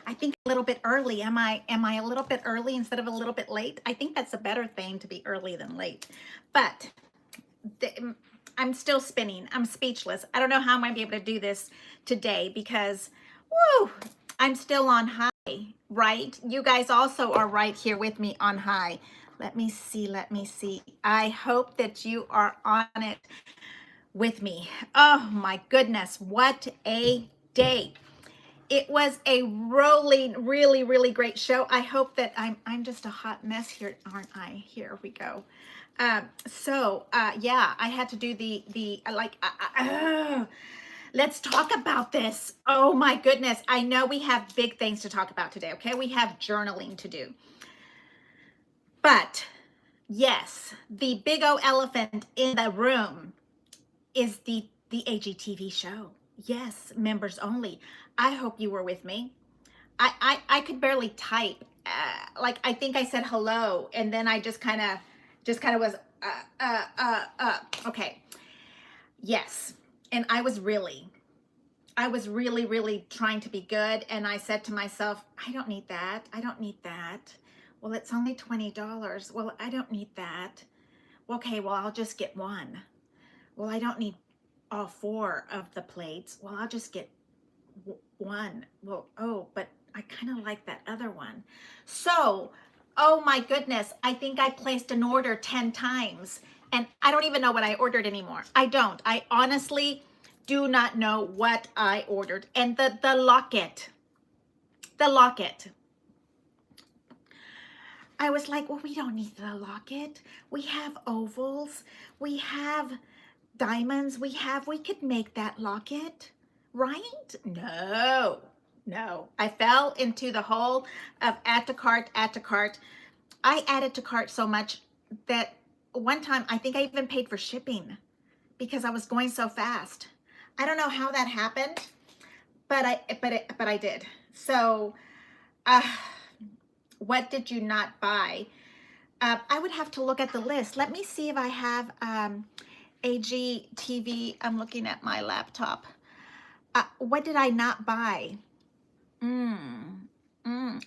I think a little bit early. Am I a little bit early instead of a little bit late? I think that's a better thing, to be early than late. But I'm still spinning. I'm speechless. I don't know how I'm going to be able to do this today because, woo, I'm still on high, right? You guys also are right here with me on high. Let me see. Let me see. I hope that you are on it with me. Oh my goodness. What a day. It was a rolling, really, really great show. I hope that I'm just a hot mess here, aren't I? Here we go. Yeah, I had to do let's talk about this. Oh my goodness. I know we have big things to talk about today, okay? We have journaling to do. But yes, the big O elephant in the room is the AGTV show. Yes, members only. I hope you were with me. I could barely type. I think I said hello, and then I just kind of was okay. Yes, and I was really really trying to be good, and I said to myself, I don't need that. I don't need that. Well, it's only $20. Well, I don't need that. Okay, well, I'll just get one. Well, I don't need all four of the plates. Well, I'll just get one. Well, oh, but I kind of like that other one. So, oh my goodness, I think I placed an order 10 times and I don't even know what I ordered anymore. I don't. I honestly do not know what I ordered. And the locket, I was like, well, we don't need the locket. We have ovals. We have diamonds. We could make that locket, right? No. I fell into the hole of add to cart. I added to cart so much that one time I think I even paid for shipping because I was going so fast. I don't know how that happened, but I did. So, what did you not buy? I would have to look at the list. Let me see if I have AGTV. I'm looking at my laptop. What did I not buy?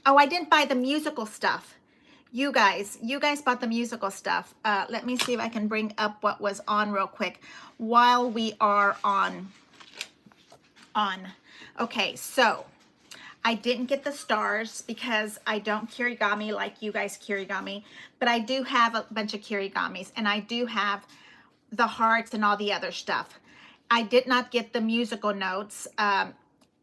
Oh, I didn't buy the musical stuff. You guys bought the musical stuff. Let me see if I can bring up what was on real quick while we are on. Okay, so I didn't get the stars because I don't kirigami like you guys kirigami, but I do have a bunch of kirigamis and I do have the hearts and all the other stuff. I did not get the musical notes.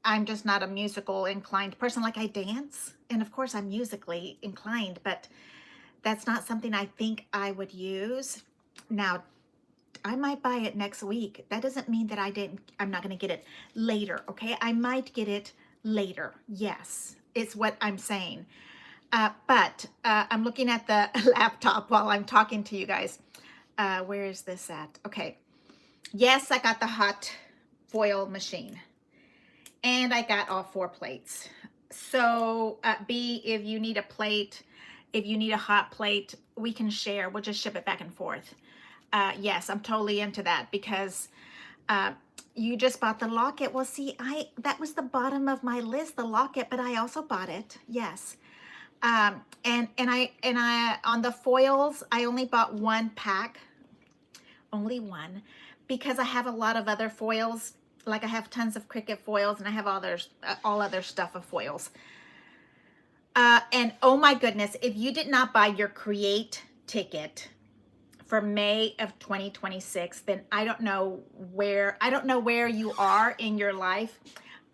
I'm just not a musical inclined person. Like I dance and of course I'm musically inclined, but that's not something I think I would use. Now, I might buy it next week. That doesn't mean that I'm not going to get it later. Okay. I might get it later. Yes, it's what I'm saying. But I'm looking at the laptop while I'm talking to you guys. Where is this at? Okay. Yes, I got the hot foil machine and I got all 4 plates. So B, if you need a plate, if you need a hot plate, we can share. We'll just ship it back and forth. Yes, I'm totally into that because you just bought the locket. Well, see, that was the bottom of my list, the locket, but I also bought it. Yes. And I on the foils, I only bought 1 pack, only 1, because I have a lot of other foils. Like I have tons of Cricut foils and I have all other stuff of foils. And oh my goodness, if you did not buy your Create ticket for May of 2026, then I don't know where you are in your life,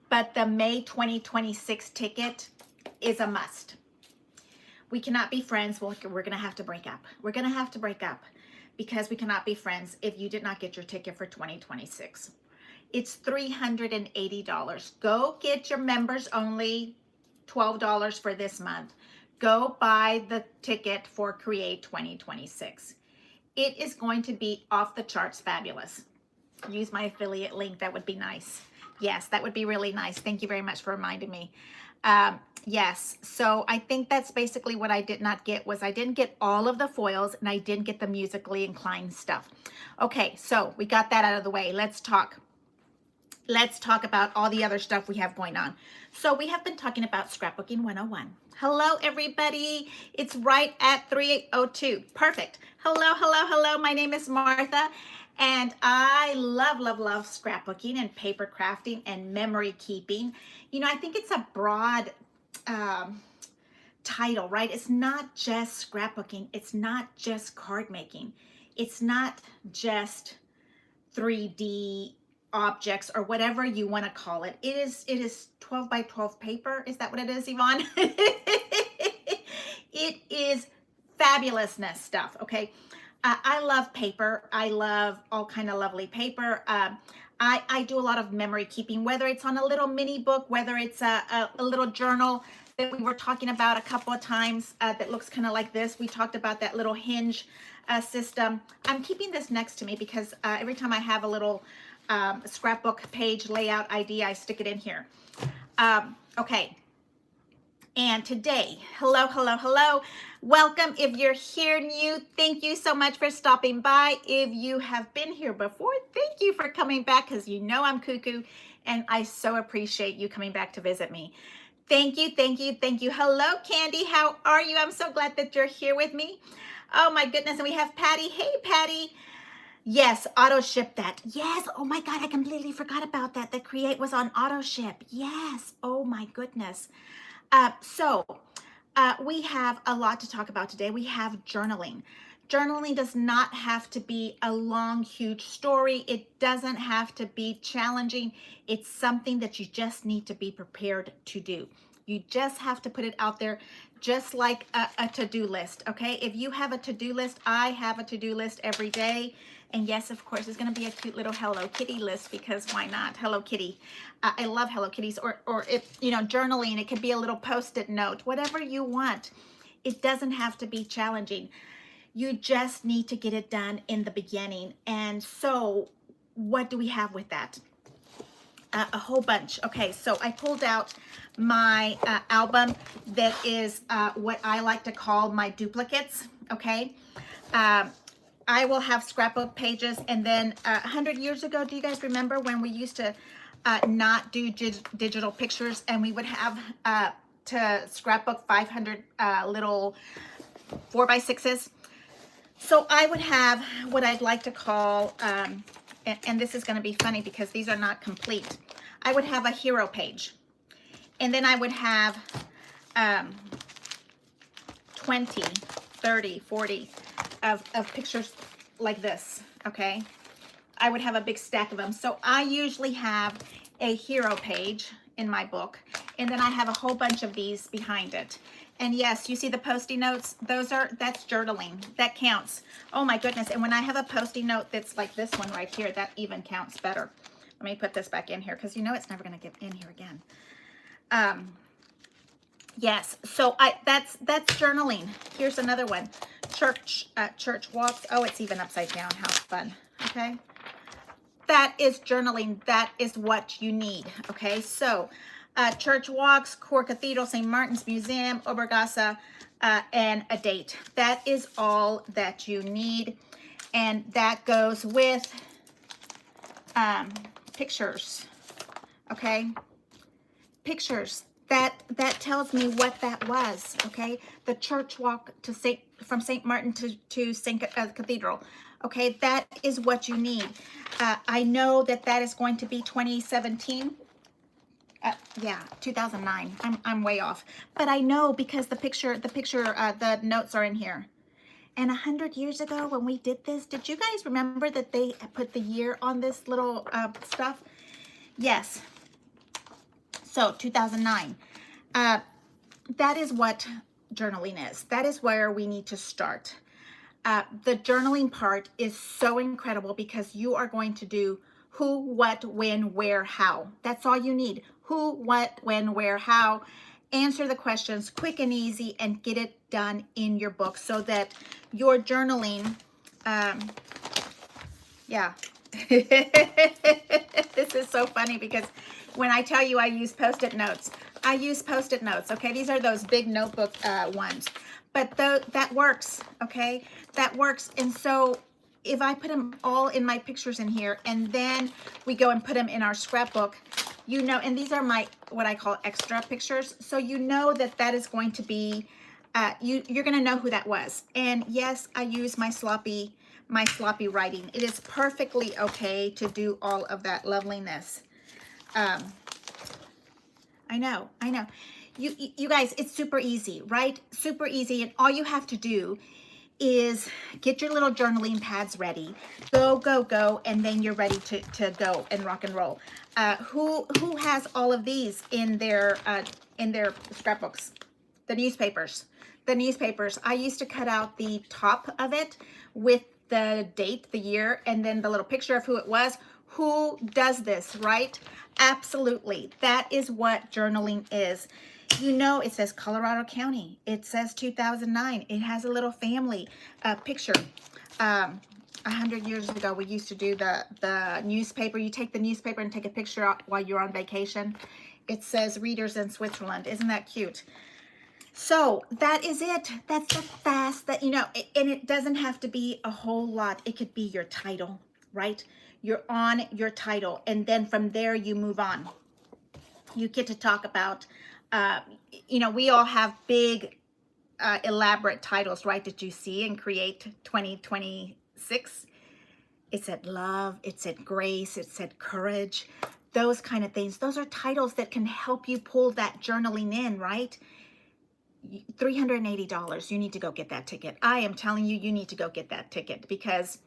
but the May 2026 ticket is a must. We cannot be friends. We're going to have to break up. We're going to have to break up because we cannot be friends if you did not get your ticket for 2026. It's $380. Go get your members only $12 for this month. Go buy the ticket for Create 2026. It is going to be off the charts fabulous. Use my affiliate link. That would be nice. Yes, that would be really nice. Thank you very much for reminding me. Yes, so I think that's basically what I did not get was I didn't get all of the foils and I didn't get the musically inclined stuff. Okay, so we got that out of the way. Let's talk let's talk about all the other stuff we have going on. So we have been talking about Scrapbooking 101. Hello, everybody. It's right at 3:02. Perfect. Hello, hello, hello. My name is Martha, and I love, love, love scrapbooking and paper crafting and memory keeping. You know, I think it's a broad title, right? It's not just scrapbooking. It's not just card making. It's not just 3D objects or whatever you want to call it. It is 12 by 12 paper. Is that what it is, Yvonne? It is fabulousness stuff. Okay. I love paper. I love all kind of lovely paper. I do a lot of memory keeping, whether it's on a little mini book, whether it's a little journal that we were talking about a couple of times that looks kind of like this. We talked about that little hinge system. I'm keeping this next to me because every time I have a little scrapbook page layout idea, I stick it in here. Okay. And today, hello, hello, hello. Welcome. If you're here new, thank you so much for stopping by. If you have been here before, thank you for coming back because you know I'm cuckoo and I so appreciate you coming back to visit me. Thank you, thank you, thank you. Hello, Candy. How are you? I'm so glad that you're here with me. Oh my goodness. And we have Patty. Hey, Patty. Yes, auto ship that. Yes. Oh my God. I completely forgot about that. The Create was on auto ship. Yes. Oh my goodness. We have a lot to talk about today. We have journaling. Journaling does not have to be a long, huge story. It doesn't have to be challenging. It's something that you just need to be prepared to do. You just have to put it out there, just like a to-do list, okay? If you have a to-do list, I have a to-do list every day. And yes, of course, it's going to be a cute little Hello Kitty list because why not? Hello Kitty. I love Hello Kitties. Or if, you know, journaling, it could be a little Post-it note, whatever you want. It doesn't have to be challenging. You just need to get it done in the beginning. And so what do we have with that? A whole bunch. Okay, so I pulled out my album that is what I like to call my duplicates, okay? I will have scrapbook pages, and then 100 years ago, do you guys remember when we used to not do digital pictures and we would have to scrapbook 500 little 4x6s? So I would have what I'd like to call, and this is going to be funny because these are not complete. I would have a hero page, and then I would have 20, 30, 40 of pictures like this, okay? I would have a big stack of them. So I usually have a hero page in my book, and then I have a whole bunch of these behind it. And yes, you see the Post-it notes? That's journaling. That counts. Oh my goodness. And when I have a Post-it note that's like this one right here, that even counts better. Let me put this back in here because you know it's never going to get in here again. Yes, so that's journaling. Here's another one. Church walks. Oh, it's even upside down. How fun. Okay. That is journaling. That is what you need. Okay. So church walks, Core Cathedral, St. Martin's Museum, Obergasse, and a date. That is all that you need. And that goes with pictures. Okay. Pictures. That tells me what that was, okay? The church walk to from St. Martin to St. Cathedral, okay? That is what you need. I know that is going to be 2017. Yeah, 2009. I'm way off, but I know because the notes are in here. And 100 years ago when we did this, did you guys remember that they put the year on this little stuff? Yes. So 2009, that is what journaling is. That is where we need to start. The journaling part is so incredible because you are going to do who, what, when, where, how. That's all you need. Who, what, when, where, how. Answer the questions quick and easy and get it done in your book so that your journaling, yeah. This is so funny because when I tell you I use Post-it notes, I use Post-it notes, okay? These are those big notebook ones. But that works, okay? That works. And so if I put them all in my pictures in here and then we go and put them in our scrapbook, you know, and these are my, what I call extra pictures. So you know that that is going to be, you're going to know who that was. And yes, I use my sloppy writing. It is perfectly okay to do all of that loveliness. I know. You guys, it's super easy, right? Super easy. And all you have to do is get your little journaling pads ready. Go, and then you're ready to go and rock and roll. Who has all of these in their scrapbooks? The newspapers. The newspapers. I used to cut out the top of it with the date, the year, and then the little picture of who it was. Who does this, right? Absolutely. That is what journaling is. You know, it says Colorado County. It says 2009. It has a little family picture. 100 years ago, we used to do the newspaper. You take the newspaper and take a picture out while you're on vacation. It says Readers in Switzerland. Isn't that cute? So that is it. That's the fast that, you know, and it doesn't have to be a whole lot. It could be your title, right? You're on your title, and then from there you move on. You get to talk about, you know, we all have big, elaborate titles, right? That you see and Create 2026. It said love, it said grace, it said courage, those kind of things. Those are titles that can help you pull that journaling in, right? $380. You need to go get that ticket. I am telling you, you need to go get that ticket because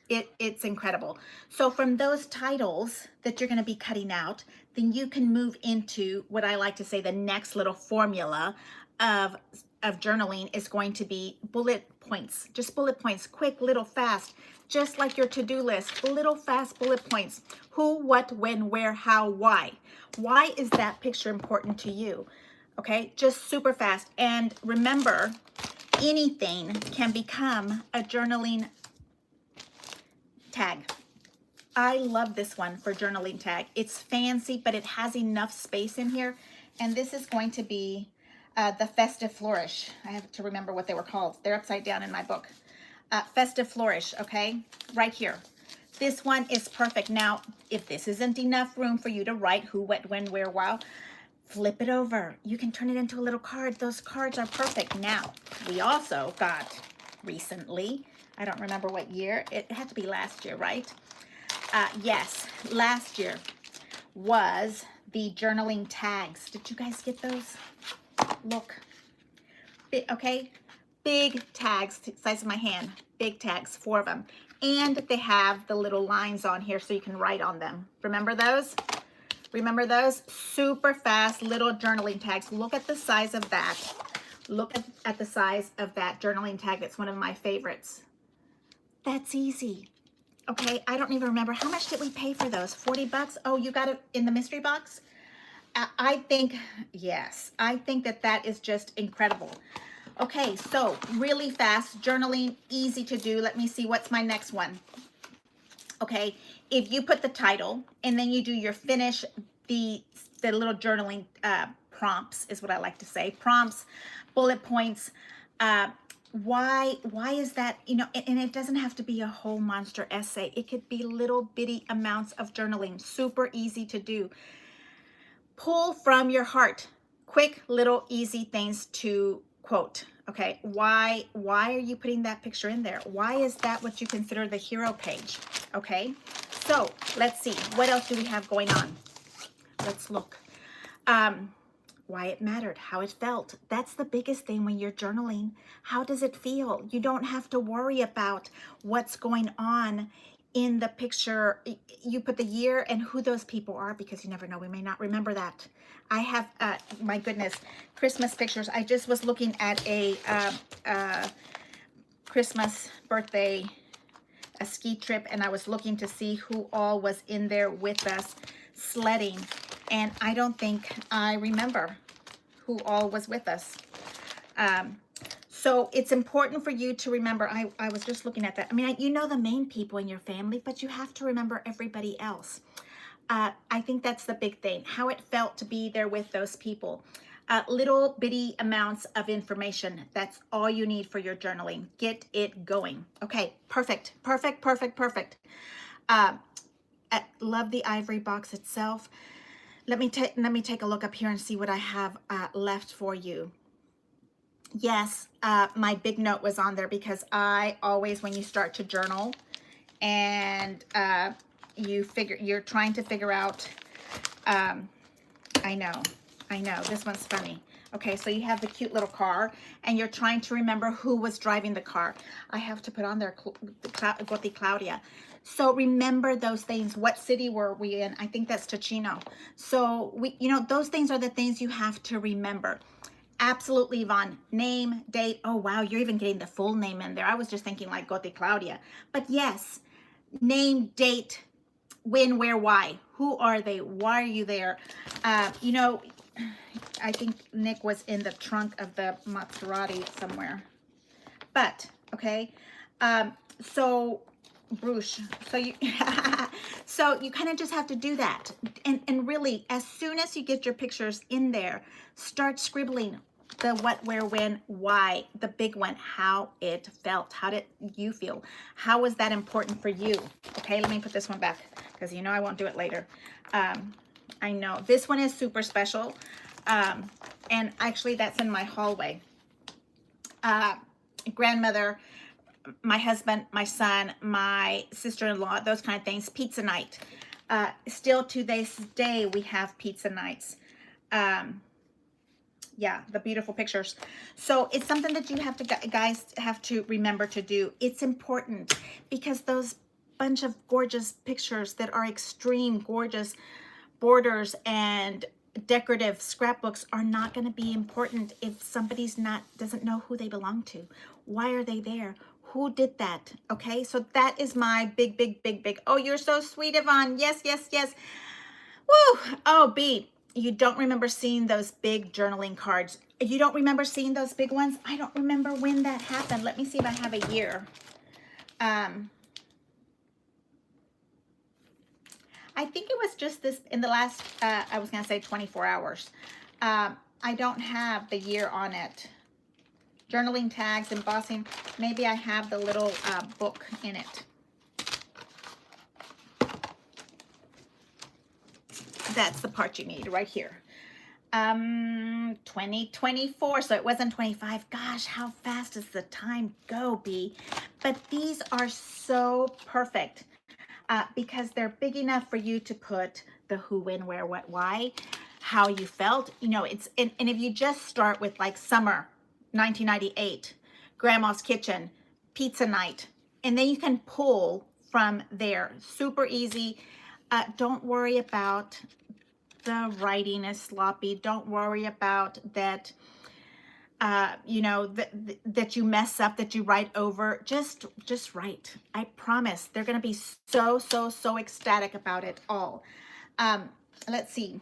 it's incredible. So from those titles that you're going to be cutting out, then you can move into what I like to say the next little formula of journaling is going to be bullet points. Just bullet points, quick, little, fast, just like your to-do list, little fast bullet points. Who, what, when, where, how, why. Why is that picture important to you? Okay, just super fast. And remember, anything can become a journaling tag. I love this one for journaling tag. It's fancy, but it has enough space in here. And this is going to be the Festive Flourish. I have to remember what they were called. They're upside down in my book. Festive Flourish, okay? Right here. This one is perfect. Now, if this isn't enough room for you to write who, what, when, where, wow, flip it over. You can turn it into a little card. Those cards are perfect. Now, we also got recently, I don't remember what year. It had to be last year, right? Yes, last year was the journaling tags. Did you guys get those? Look. Okay, big tags, size of my hand. Big tags, 4 of them. And they have the little lines on here so you can write on them. Remember those? Remember those? Super fast little journaling tags. Look at the size of that. Look at the size of that journaling tag. It's one of my favorites. That's easy. Okay, I don't even remember. How much did we pay for those? 40 bucks? Oh, you got it in the mystery box? I think, yes, I think that is just incredible. Okay, so really fast, journaling, easy to do. Let me see, what's my next one? Okay, if you put the title and then you do your finish, the little journaling prompts is what I like to say. Prompts, bullet points. Why is that? You know, and it doesn't have to be a whole monster essay. It could be little bitty amounts of journaling. Super easy to do. Pull from your heart. Quick, little, easy things to quote. Okay, why are you putting that picture in there? Why is that what you consider the hero page? Okay, so let's see. What else do we have going on? Let's look. Why it mattered, how it felt. That's the biggest thing when you're journaling. How does it feel? You don't have to worry about what's going on in the picture. You put the year and who those people are because you never know. We may not remember that. I have, my goodness, Christmas pictures. I just was looking at a Christmas birthday, a ski trip, and I was looking to see who all was in there with us sledding. And I don't think I remember who all was with us. So it's important for you to remember. I was just looking at that. I mean, you know the main people in your family, but you have to remember everybody else. I think that's the big thing, how it felt to be there with those people. Little bitty amounts of information. That's all you need for your journaling. Get it going. Okay, perfect, perfect, perfect, perfect. Uh, love the ivory box itself. Let me take a look up here and see what I have left for you. Yes, my big note was on there because I always, when you start to journal and you're trying to figure out, I know, this one's funny. Okay, so you have the cute little car and you're trying to remember who was driving the car. I have to put on there Goti Claudia. So remember those things. What city were we in? I think that's Ticino. So those things are the things you have to remember. Absolutely, Yvonne. Name, date. Oh, wow, you're even getting the full name in there. I was just thinking like Goti Claudia. But yes, name, date, when, where, why. Who are they? Why are you there? I think Nick was in the trunk of the Maserati somewhere. But, okay. So Bruce. So you so you kind of just have to do that. And really, as soon as you get your pictures in there, start scribbling the what, where, when, why, the big one, how it felt. How did you feel? How was that important for you? Okay, let me put this one back because I won't do it later. I know this one is super special. And actually that's in my hallway. Grandmother, my husband, my son, my sister-in-law, those kind of things. Pizza night. Still to this day, we have pizza nights. Yeah, the beautiful pictures. So it's something that you have to, guys have to remember to do. It's important because those bunch of gorgeous pictures that are extreme gorgeous borders and decorative scrapbooks are not going to be important if somebody's doesn't know who they belong to. Why are they there? Who did that? Okay, so that is my big. Oh, you're so sweet, Yvonne. Yes. Woo. Oh, B, you don't remember seeing those big journaling cards. You don't remember seeing those big ones? I don't remember when that happened. Let me see if I have a year. I think it was just this in the last, I was going to say 24 hours. I don't have the year on it. Journaling tags, embossing. Maybe I have the little book in it. That's the part you need right here. 2024, so it wasn't 25. Gosh, how fast does the time go, B? But these are so perfect. Because they're big enough for you to put the who, when, where, what, why, how you felt. It's and if you just start with like summer 1998, grandma's kitchen, pizza night, and then you can pull from there. Super easy. Don't worry about the writing is sloppy. Don't worry about that. That you mess up, that you write over. Just write. I promise they're going to be so ecstatic about it all. Let's see.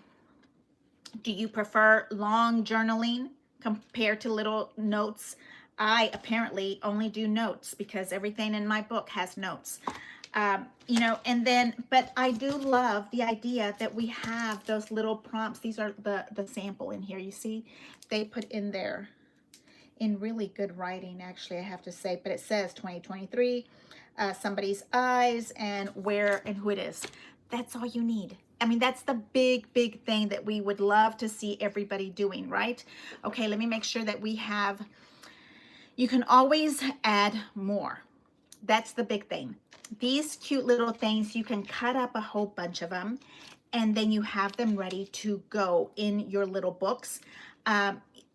Do you prefer long journaling compared to little notes? I apparently only do notes because everything in my book has notes. But I do love the idea that we have those little prompts. These are the sample in here. You see, they put in there in really good writing, actually, I have to say, but it says 2023, somebody's eyes, and where and who it is. That's all you need. I mean, that's the big thing that we would love to see everybody doing, right? Okay, let me make sure that we have, you can always add more. That's the big thing. These cute little things, you can cut up a whole bunch of them, and then you have them ready to go in your little books.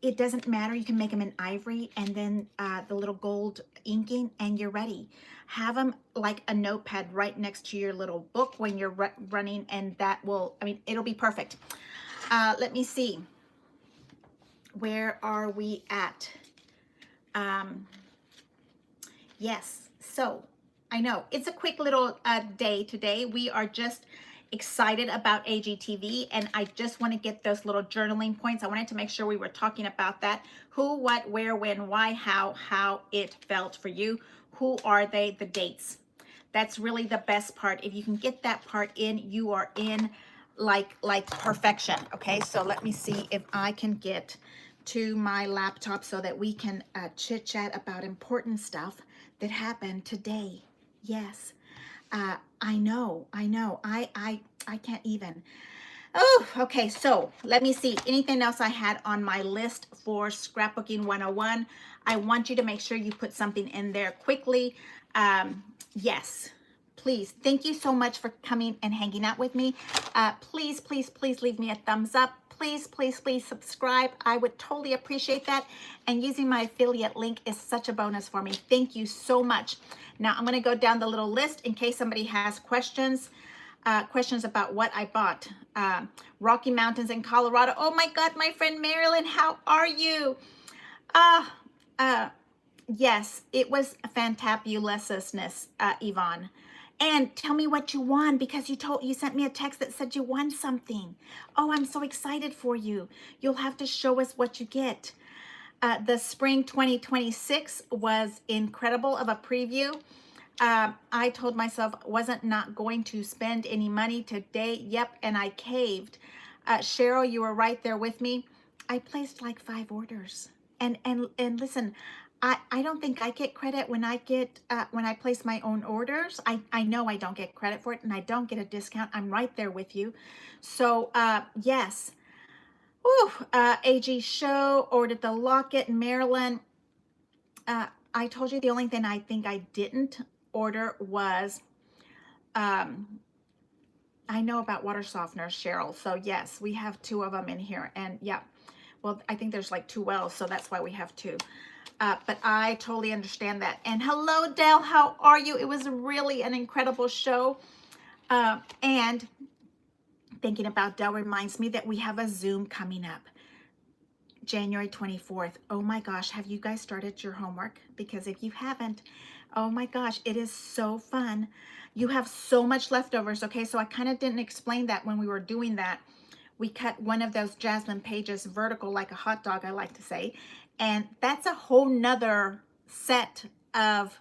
It doesn't matter. You can make them in ivory and then the little gold inking, and you're ready. Have them like a notepad right next to your little book when you're running, and that will, it'll be perfect. Let me see. Where are we at? Yes. So I know it's a quick little day today. We are just excited about AGTV, and I just want to get those little journaling points. I wanted to make sure we were talking about that. Who, what, where, when, why, how it felt for you. Who are they? The dates. That's really the best part. If you can get that part in, you are in. like perfection. Okay, so let me see if I can get to my laptop so that we can chit chat about important stuff that happened today. Yes, I can't even. Oh, okay, so let me see. Anything else I had on my list for Scrapbooking 101? I want you to make sure you put something in there quickly. Yes, please. Thank you so much for coming and hanging out with me. Please, please, please leave me a thumbs up. Please, please, please subscribe. I would totally appreciate that. And using my affiliate link is such a bonus for me. Thank you so much. Now I'm going to go down the little list in case somebody has questions. Questions about what I bought. Rocky Mountains in Colorado. Oh my God, my friend Marilyn, how are you? Yes, it was fantabulousness, Yvonne. And tell me what you won, because you sent me a text that said you won something. Oh, I'm so excited for you. You'll have to show us what you get. The spring 2026 was incredible of a preview. I told myself wasn't not going to spend any money today. Yep, and I caved. Cheryl, you were right there with me. I placed like 5 orders. And listen, I don't think I get credit when I place my own orders. I know I don't get credit for it, and I don't get a discount. I'm right there with you. So yes. Whew, AG Show ordered the locket. Maryland. I told you the only thing I think I didn't order was, I know about water softeners, Cheryl. So yes, we have 2 of them in here. And yeah, well, I think there's like 2 wells, so that's why we have 2. But I totally understand that. And hello, Dell, how are you? It was really an incredible show. And thinking about Dell reminds me that we have a Zoom coming up. January 24th. Oh my gosh, have you guys started your homework? Because if you haven't, oh my gosh, it is so fun. You have so much leftovers. Okay, so I kind of didn't explain that when we were doing that. We cut one of those jasmine pages vertical like a hot dog, I like to say. And that's a whole nother set of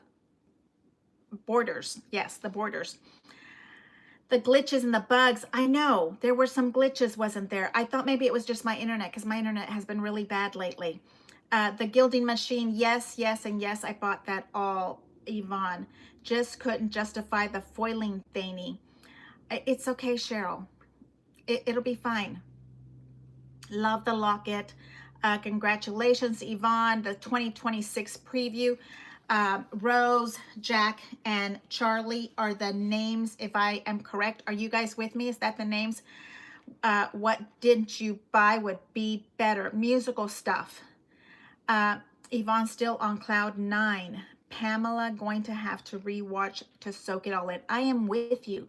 borders. Yes, the borders. The glitches and the bugs. I know there were some glitches, wasn't there? I thought maybe it was just my internet, because my internet has been really bad lately. The gilding machine. Yes, yes, and yes. I bought that all, Yvonne. Just couldn't justify the foiling thingy. It's okay, Cheryl. It'll be fine. Love the locket. Congratulations, Yvonne. The 2026 preview. Rose, Jack, and Charlie are the names, if I am correct. Are you guys with me? Is that the names? What didn't you buy would be better? Musical stuff. Yvonne still on cloud 9. Pamela going to have to rewatch to soak it all in. I am with you.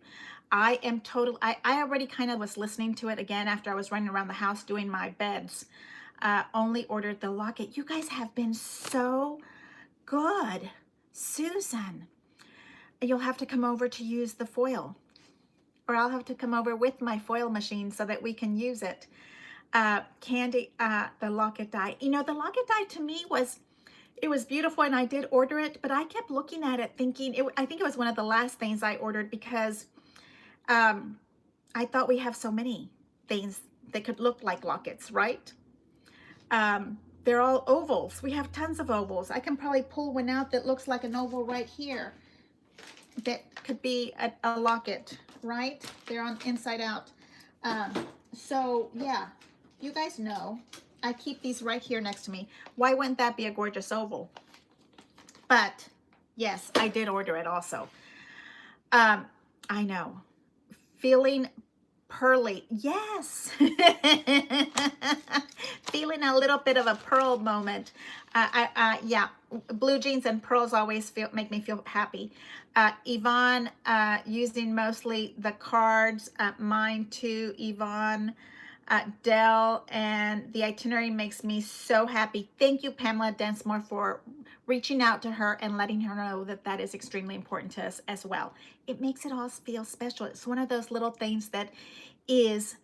I am total. I already kind of was listening to it again after I was running around the house doing my beds. Only ordered the locket. You guys have been so good. Susan, you'll have to come over to use the foil, or I'll have to come over with my foil machine so that we can use it. Candy, the locket die. You know, the locket die to me was, it was beautiful, and I did order it, but I kept looking at it thinking, I think it was one of the last things I ordered, because I thought we have so many things that could look like lockets, right? They're all ovals. We have tons of ovals. I can probably pull one out that looks like an oval right here. That could be a locket, right? They're on inside out. So yeah, you guys know I keep these right here next to me. Why wouldn't that be a gorgeous oval? But yes, I did order it also. I know. Feeling pearly. Yes. Feeling a little bit of a pearl moment. Yeah, blue jeans and pearls always make me feel happy. Yvonne, using mostly the cards. Mine too, Yvonne. Dell, and the itinerary makes me so happy. Thank you, Pamela Densmore, for reaching out to her and letting her know that that is extremely important to us as well. It makes it all feel special. It's one of those little things that is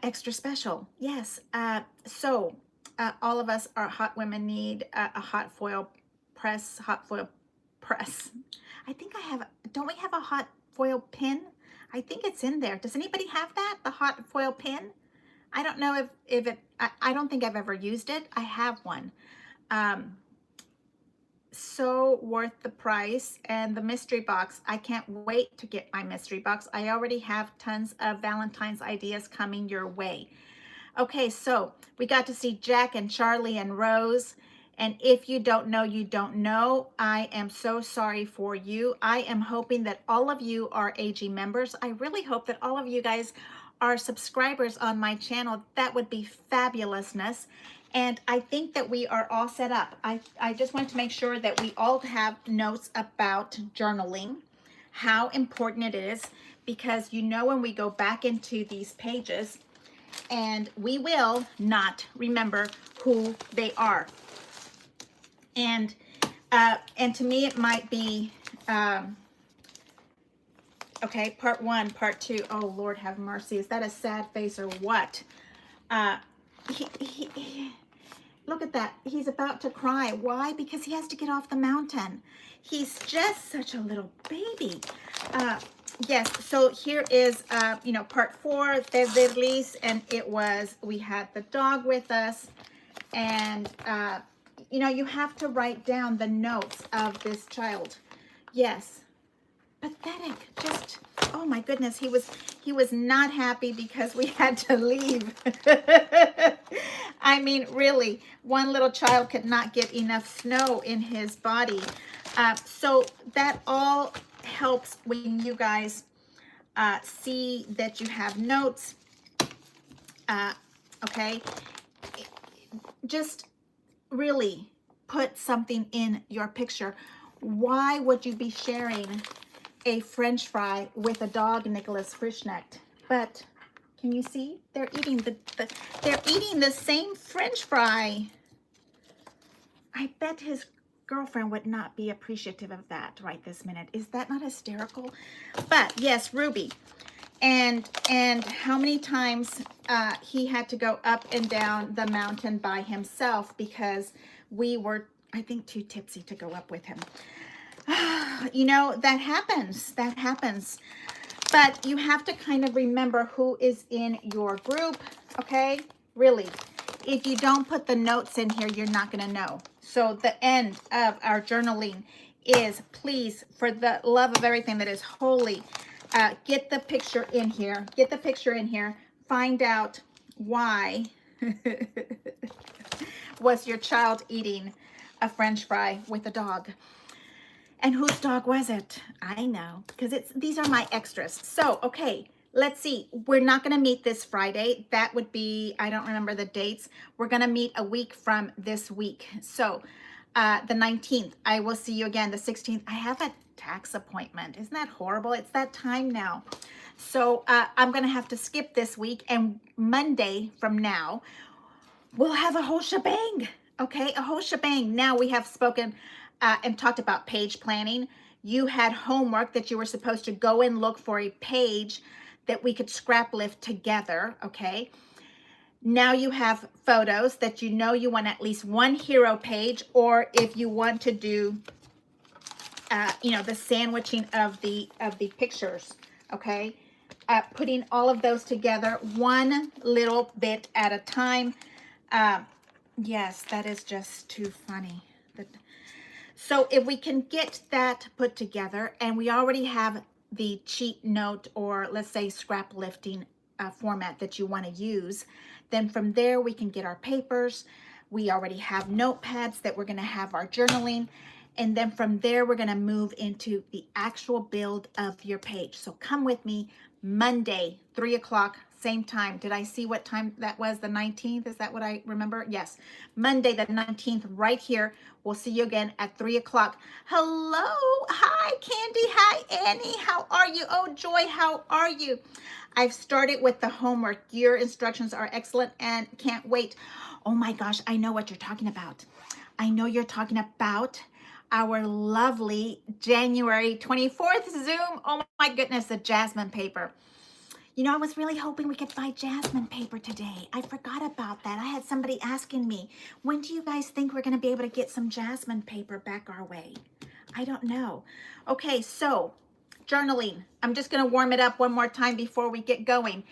extra special. Yes. So all of us are hot women need a hot foil press. I think I have, don't we have a hot foil pin? I think it's in there. Does anybody have that? The hot foil pin? I don't know if it, I don't think I've ever used it. I have one. Um, so worth the price. And the mystery box, I can't wait to get my mystery box. I already have tons of Valentine's ideas coming your way. Okay, so we got to see Jack and Charlie and Rose. And if you don't know, you don't know. I am so sorry for you. I am hoping that all of you are AG members. I really hope that all of you guys are subscribers on my channel. That would be fabulousness. And I think that we are all set up. I just want to make sure that we all have notes about journaling, how important it is, because you know when we go back into these pages, and we will not remember who they are. And to me, it might be, okay, part 1, part 2. Oh, Lord have mercy. Is that a sad face or what? Look at that. He's about to cry. Why? Because he has to get off the mountain. He's just such a little baby. Yes, so here is, you know, part 4, Feliz, and it was, we had the dog with us, and, you know, you have to write down the notes of this child. Yes, pathetic, just, oh my goodness, he was not happy because we had to leave. I mean, really, one little child could not get enough snow in his body. So that all helps when you guys see that you have notes. Okay, just really put something in your picture. Why would you be sharing a French fry with a dog, Nicholas Frischnecht? But can you see they're eating they're eating the same French fry? I bet his girlfriend would not be appreciative of that right this minute. Is that not hysterical? But yes, Ruby. And how many times he had to go up and down the mountain by himself because we were, I think, too tipsy to go up with him. You know, that happens. That happens. But you have to kind of remember who is in your group, okay? Really. If you don't put the notes in here, you're not going to know. So the end of our journaling is, please, for the love of everything that is holy, get the picture in here. Get the picture in here. Find out why was your child eating a French fry with a dog. And whose dog was it? I know, because these are my extras. So, okay, let's see. We're not going to meet this Friday. That would be, I don't remember the dates. We're going to meet a week from this week. So, the 19th, I will see you again. The 16th, I have a tax appointment. Isn't that horrible? It's that time now. So, I'm going to have to skip this week. And Monday from now, we'll have a whole shebang. Okay, a whole shebang. Now we have spoken and talked about page planning. You had homework that you were supposed to go and look for a page that we could scrap lift together, okay? Now you have photos that you know you want at least one hero page, or if you want to do, you know, the sandwiching of the pictures, okay? Putting all of those together one little bit at a time. Yes, that is just too funny. So if we can get that put together, and we already have the cheat note, or let's say scrap lifting format that you want to use, then from there we can get our papers. We already have notepads that we're going to have our journaling. And then from there, we're going to move into the actual build of your page. So come with me Monday, 3 o'clock, same time. Did I see what time that was? The 19th? Is that what I remember? Yes. Monday, the 19th, right here. We'll see you again at 3 o'clock. Hello. Hi, Candy. Hi, Annie. How are you? Oh, Joy, how are you? I've started with the homework. Your instructions are excellent and can't wait. Oh my gosh, I know what you're talking about. I know you're talking about our lovely January 24th Zoom. Oh my goodness, the jasmine paper. You know, I was really hoping we could buy jasmine paper today. I forgot about that. I had somebody asking me, when do you guys think we're going to be able to get some jasmine paper back our way? I don't know. Okay, so Journaling. I'm just going to warm it up one more time before we get going.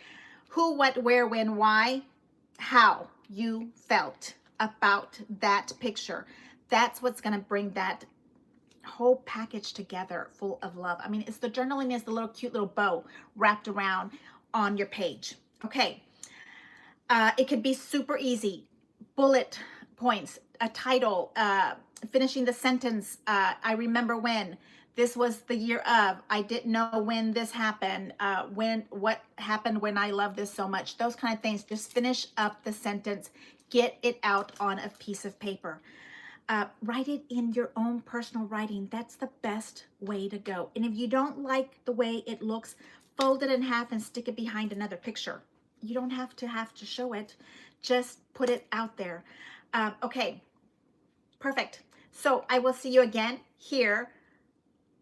Who, what, where, when, why, how you felt about that picture. That's what's going to bring that whole package together full of love. I mean, it's the journaling is the little cute little bow wrapped around on your page. Okay. It could be super easy. Bullet points, a title, finishing the sentence. I remember when. This was the year of. I didn't know when this happened. What happened when I love this so much. Those kind of things. Just finish up the sentence. Get it out on a piece of paper. Write it in your own personal writing. That's the best way to go. And if you don't like the way it looks, fold it in half and stick it behind another picture. You don't have to show it. Just put it out there. Okay, perfect. So I will see you again here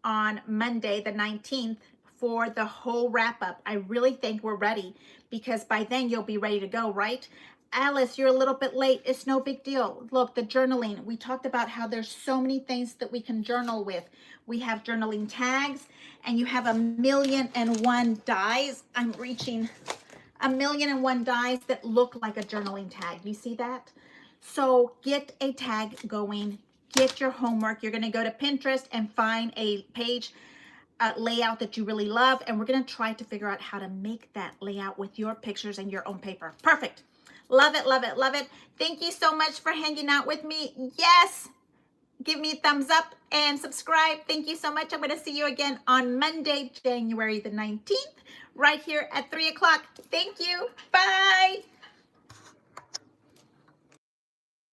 on Monday, the 19th, for the whole wrap up. I really think we're ready because by then you'll be ready to go, right? Alice, you're a little bit late. It's no big deal. Look, the journaling. We talked about how there's so many things that we can journal with. We have journaling tags, and you have 1,000,001 dies. I'm reaching 1,000,001 dies that look like a journaling tag. You see that? So get a tag going. Get your homework. You're going to go to Pinterest and find a page layout that you really love, and we're going to try to figure out how to make that layout with your pictures and your own paper. Perfect. Love it, love it, love it. Thank you so much for hanging out with me. Yes, give me a thumbs up and subscribe. Thank you so much. I'm going to see you again on Monday, January the 19th, right here at 3 o'clock. Thank you. Bye.